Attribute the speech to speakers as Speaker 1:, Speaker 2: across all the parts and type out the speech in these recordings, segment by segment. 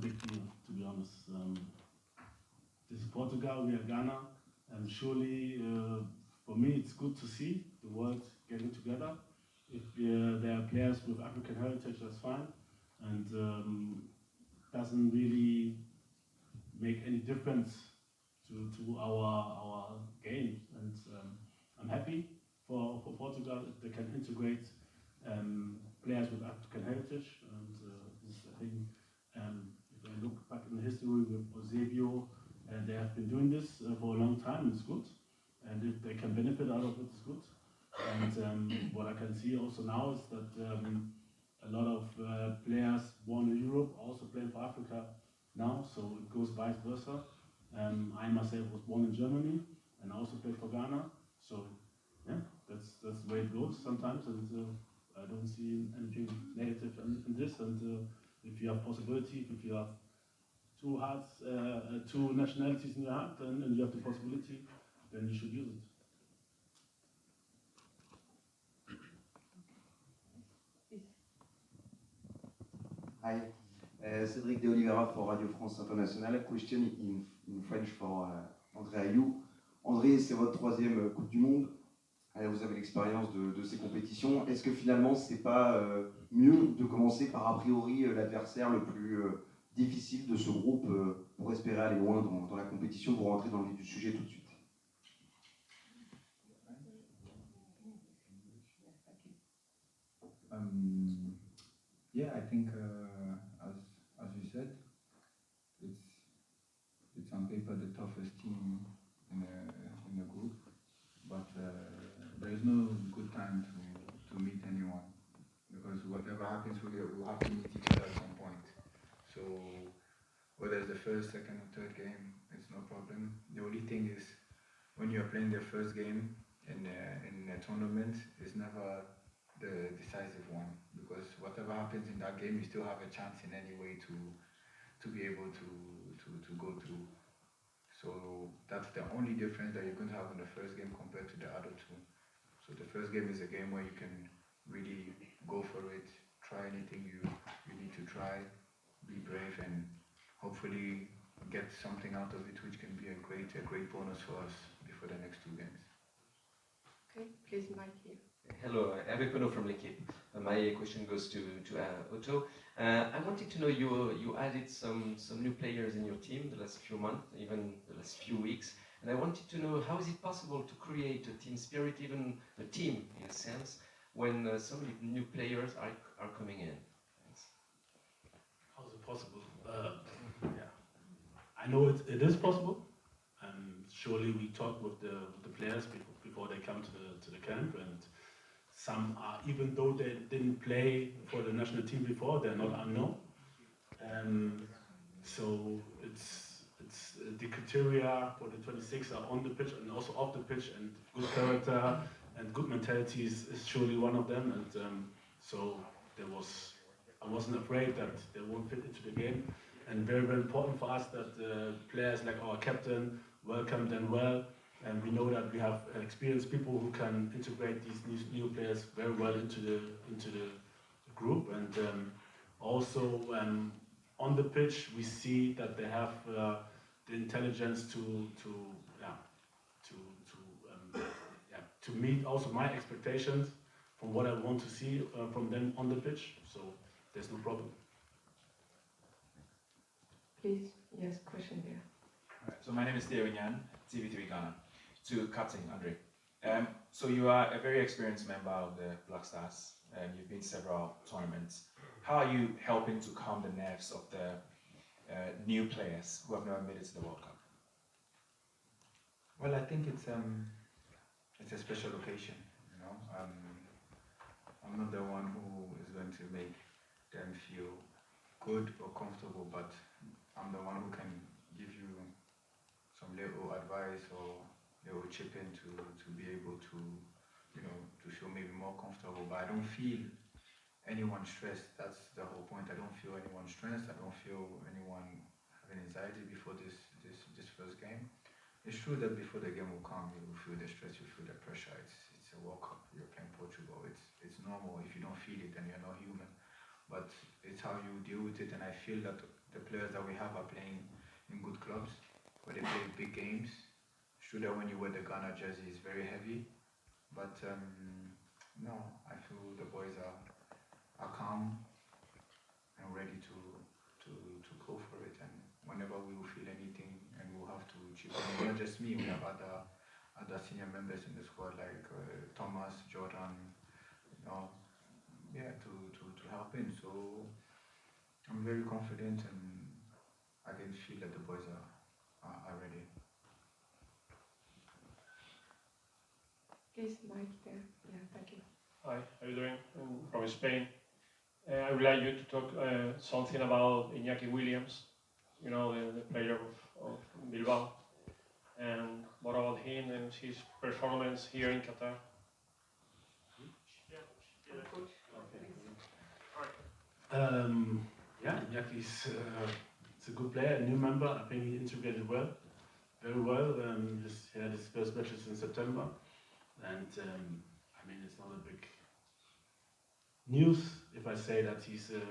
Speaker 1: big deal, to be honest. This is Portugal, we are Ghana, and surely for me it's good to see the world getting together. If there are players with African heritage, that's fine, and doesn't really make any difference to our game. And I'm happy for Portugal if they can integrate players with African heritage. And this, I think, if I look back in the history with AYEW, they have been doing this for a long time. It's good, and if they can benefit out of it, it's good. And what I can see also now is that a lot of players born in Europe also playing for Africa now, so it goes vice versa. I myself was born in Germany and I also played for Ghana, so yeah, that's the way it goes sometimes, and I don't see anything negative in this. And if you have possibility, if you have two hearts, two nationalities in your heart, and you have the possibility, then you should use it.
Speaker 2: Hi, Cédric de Oliveira for Radio France Internationale. Question in French for André Ayou. André, c'est votre troisième Coupe du Monde. Vous avez l'expérience de ces compétitions. Est-ce que finalement, c'est pas mieux de commencer par a priori l'adversaire le plus difficile de ce groupe pour espérer aller loin dans la compétition, pour rentrer dans le vif du sujet tout de suite?
Speaker 3: Yeah, I think as you said, it's on paper the toughest team in the group, but there is no good time to meet anyone, because whatever happens, we'll have to meet each other at some point. So whether it's the first, second, or third game, it's no problem. The only thing is when you're playing the first game in a tournament, it's never the decisive one, because whatever happens in that game, you still have a chance in any way to be able to go through. So that's the only difference that you're going to have in the first game compared to the other two. So the first game is a game where you can really go for it, try anything you need to try, be brave, and hopefully get something out of it, which can be a great bonus for us before the next two games.
Speaker 4: Okay, please, Mike here.
Speaker 5: Hello, Hervé Penaud from L'Équipe. My question goes to OTTO. I wanted to know, you added some new players in your team the last few months, even the last few weeks, and I wanted to know how is it possible to create a team spirit, even a team in a sense, when so many new players are coming in? Thanks.
Speaker 1: How is it possible? Yeah, I know it is possible, and surely we talk with the players before they come to the camp, and some are, even though they didn't play for the national team before, they're not unknown. So it's the criteria for the 26 are on the pitch and also off the pitch, and good character and good mentality is surely one of them. And so I wasn't afraid that they won't fit into the game. And very, very important for us that players like our captain welcomed them well. And we know that we have experienced people who can integrate these new players very well into the group. And also on the pitch, we see that they have the intelligence to meet also my expectations from what I want to see from them on the pitch. So there's no problem.
Speaker 4: Please, yes, question there.
Speaker 6: All right, so my name is Theo Nyan, TV3 Ghana. To Captain Andre. So you are a very experienced member of the Black Stars, and you've been to several tournaments. How are you helping to calm the nerves of the new players who have never made it to the World Cup?
Speaker 3: Well, I think it's a special occasion, you know. I'm not the one who is going to make them feel good or comfortable, but I'm the one who can give you some little advice or little chip in to be able to, you know, to feel maybe more comfortable. But I don't feel anyone stressed. That's the whole point. I don't feel anyone stressed. I don't feel anyone having anxiety before this first game. It's true that before the game will come, you will feel the stress, you feel the pressure. It's a World Cup. You're playing Portugal. It's normal. If you don't feel it, then you're not human. But it's how you deal with it, and I feel that the players that we have are playing in good clubs, where they play big games. It's true that when you wear the Ghana jersey, it's very heavy, but no, I feel the boys are calm and ready to go for it. And whenever we will feel anything and we'll have to chip in, not just me, we have other senior members in the squad like Thomas, Jordan, to help in. So I'm very confident and I can feel that the boys are ready.
Speaker 4: Please, Mike there. Yeah, thank you.
Speaker 7: Hi, how are you doing? I'm from Spain. I would like you to talk something about Iñaki Williams, you know, the player of Bilbao. And what about him and his performance here in Qatar?
Speaker 1: Yeah, Iñaki's it's a good player, a new member. I think he integrated well, very well. He had his first matches in September, and I mean it's not a big news if I say that he's a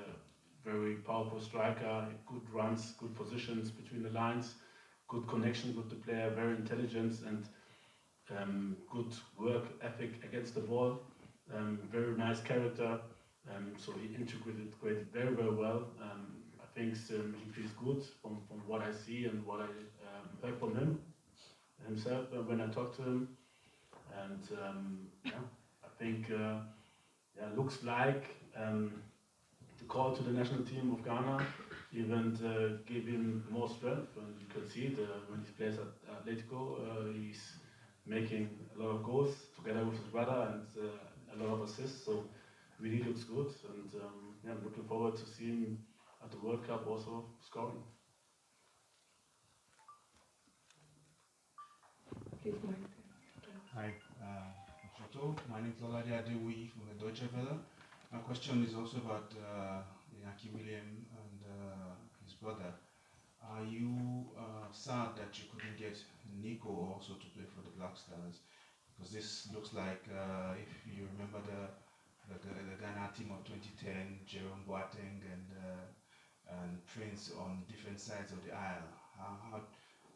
Speaker 1: very powerful striker, good runs, good positions between the lines, good connections with the player, very intelligent and good work ethic against the ball, very nice character. So he integrated very, very well. I think he feels good from what I see and what I heard from himself when I talked to him. And yeah, I think looks like the call to the national team of Ghana even gave him more strength. And you can see it when he plays at Atletico, he's making a lot of goals together with his brother and a lot of assists. So really looks good, and I'm looking forward to seeing him at the World Cup also scoring.
Speaker 4: Please, Mike.
Speaker 8: Hi, OTTO. My name is ADDO from the Deutsche Welle. My question is also about Iñaki Williams and his brother. Are you sad that you couldn't get Nico also to play for the Black Stars? Because this looks like, if you remember the Ghana team of 2010, Jerome Boateng and Prince on different sides of the aisle.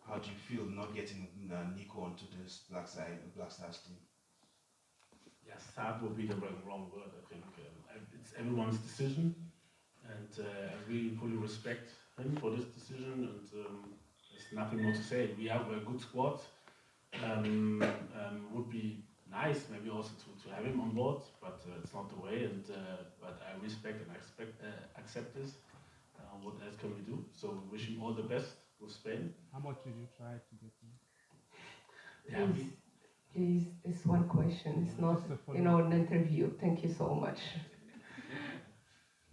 Speaker 8: How do you feel not getting Nico onto this Black Stars team?
Speaker 1: Yeah, sad would be the wrong word. I think it's everyone's decision, and I really fully respect him for this decision. And there's nothing more to say. We have a good squad. Would be nice maybe also to have him on board, but it's not the way. And but I respect and accept this. What else can we do? So wish him all the best with Spain.
Speaker 9: How much did you try to get him?
Speaker 1: Yeah,
Speaker 4: Please, this one question. It's not, an interview. Thank you so much.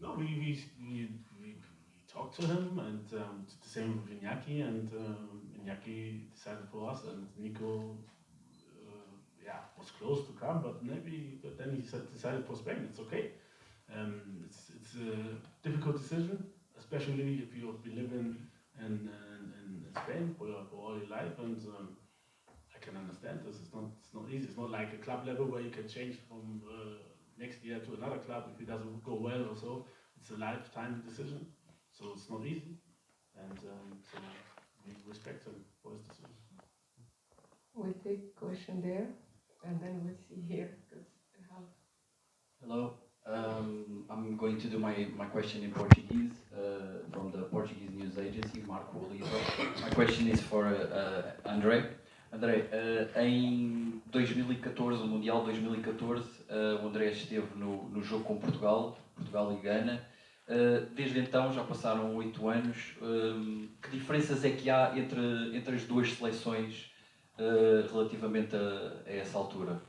Speaker 1: no, we talked to him, and the same with Iñaki, and Iñaki decided for us, and Nico, was close to come, but then he decided for Spain. It's okay. It's a difficult decision, especially if you've been living in Spain for all your life, and I can understand this. It's not easy. It's not like a club level where you can change from next year to another club if it doesn't go well or so. It's a lifetime decision, so it's not easy, and so we respect him for his decision.
Speaker 4: We'll take question there, and then we'll see here.
Speaker 10: Hello, I'm going to do my question in Portuguese from the Portuguese news agency, Marco Oliva. My question is for André. André, em 2014, no Mundial 2014, o André esteve no jogo com Portugal e Gana. Desde então já passaram 8 anos. Que diferenças é que há entre as duas seleções relativamente a essa altura?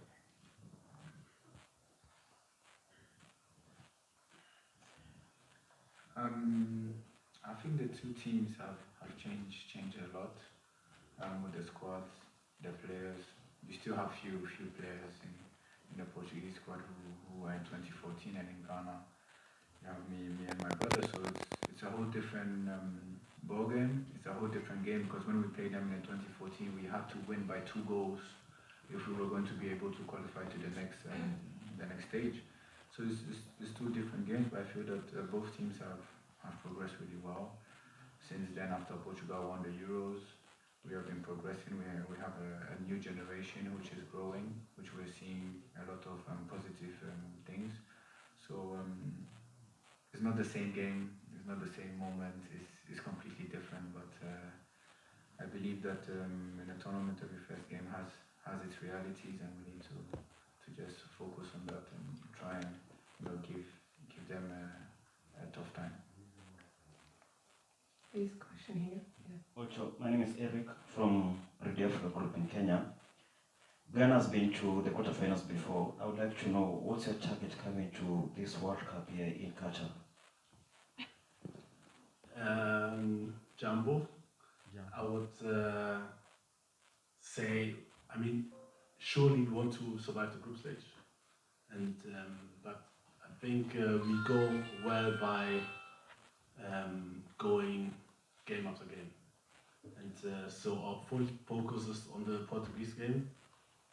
Speaker 3: I think the two teams have changed a lot with the squads, the players. We still have few players in the Portuguese squad who were in 2014, and in Ghana you have me and my brother. So it's a whole different ball game. It's a whole different game, because when we played them in 2014, we had to win by 2 goals if we were going to be able to qualify to the next stage. So it's 2 different games, but I feel that both teams have progressed really well. since then, after Portugal won the Euros, we have been progressing. We have a new generation which is growing, which we're seeing a lot of positive things. So it's not the same game, it's not the same moment, it's completely different. But I believe that in a tournament, every first game has its realities, and we need to just focus on that and try and give them a tough time.
Speaker 4: Please, question here. Yeah.
Speaker 11: Also, my name is Eric from Radio Africa Group in Kenya. Ghana has been to the quarterfinals before. I would like to know what's your target coming to this World Cup here in Qatar?
Speaker 1: Jumbo. I would say, I mean, surely we want to survive the group stage, and but I think we go well by going game after game, and so our full focus is on the Portuguese game,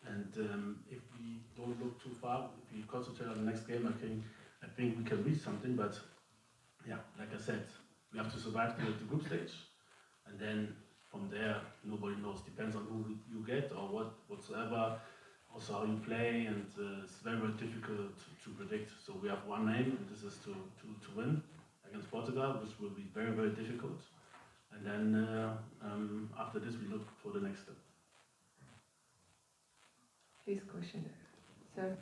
Speaker 1: and if we don't look too far, if we concentrate on the next game, I think we can reach something. But yeah, like I said, we have to survive the group stage, and then from there nobody knows. Depends on who you get or whatsoever. Also how you play, and it's very, very difficult to predict. So we have one aim, and this is to win against Portugal, which will be very, very difficult. And then after this, we look for the next step.
Speaker 4: Please, question, sir.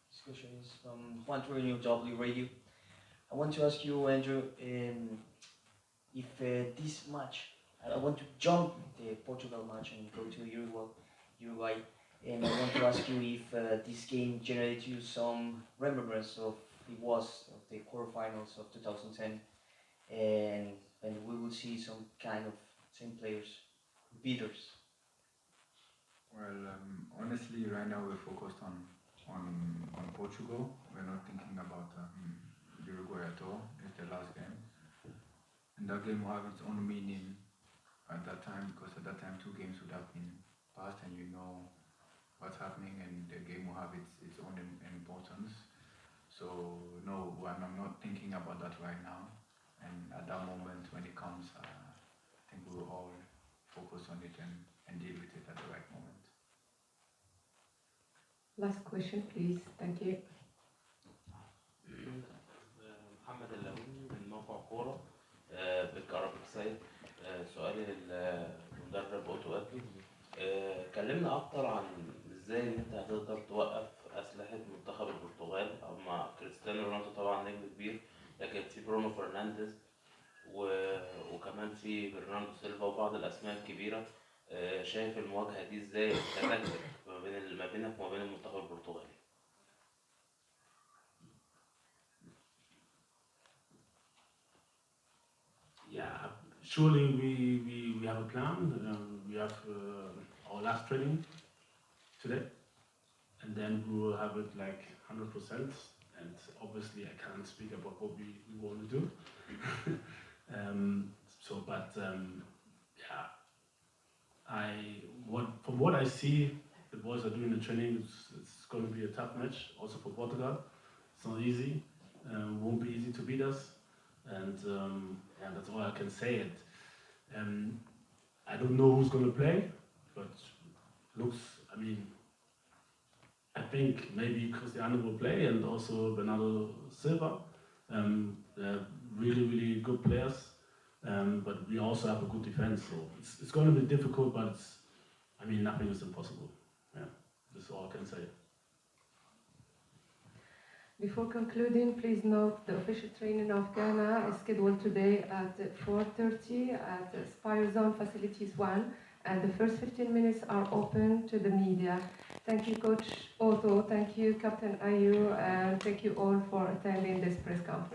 Speaker 12: This question is from Juan Torino, W Radio. I want to ask you, Andrew, if this match, I want to jump the Portugal match and go to Uruguay, and I want to ask you if this game generated you some remembrance of the quarterfinals of 2010, and we will see some kind of same players, beaters.
Speaker 3: Well, honestly, right now we're focused on Portugal. We're not thinking about Uruguay at all. It's the last game, and that game will have its own meaning at that time, because at that time 2 games would have been passed, and you know what's happening, and the game will have its own importance. So no, I'm not thinking about that right now, and at that moment when it comes, I think we will all focus on it and deal with it at the right moment.
Speaker 4: Last question, please. Thank you.
Speaker 13: محمد اللوي من موقع كورة بالكهرباء سايد. سؤالي للمدرب اوتو ادو، كلمنا اكتر عن ازاي ان انت هتقدر توقف اسلحه منتخب البرتغال. مع كريستيانو رونالدو طبعا نجم كبير، لكن في برونو فرنانديز وكمان في برناردو سيلفا وبعض الاسماء الكبيره. شايف المواجهه دي ازاي تتكتل ما بينك وما بين المنتخب البرتغالي؟
Speaker 1: Yeah, surely we have a plan. We have our last training today, and then we will have it like 100%. And obviously, I can't speak about what we want to do. Yeah, from what I see, the boys are doing the training. It's going to be a tough match, also for Portugal. It's not easy. Won't be easy to beat us. And that's all I can say. I don't know who's going to play, but I think maybe Cristiano will play, and also Bernardo Silva. They're really, really good players, but we also have a good defense. So it's going to be difficult, but nothing is impossible. Yeah, that's all I can say.
Speaker 4: Before concluding, please note the official training of Ghana is scheduled today at 4:30 at Spire Zone Facilities 1, and the first 15 minutes are open to the media. Thank you, Coach Otto. Thank you, Captain Ayew, and thank you all for attending this press conference.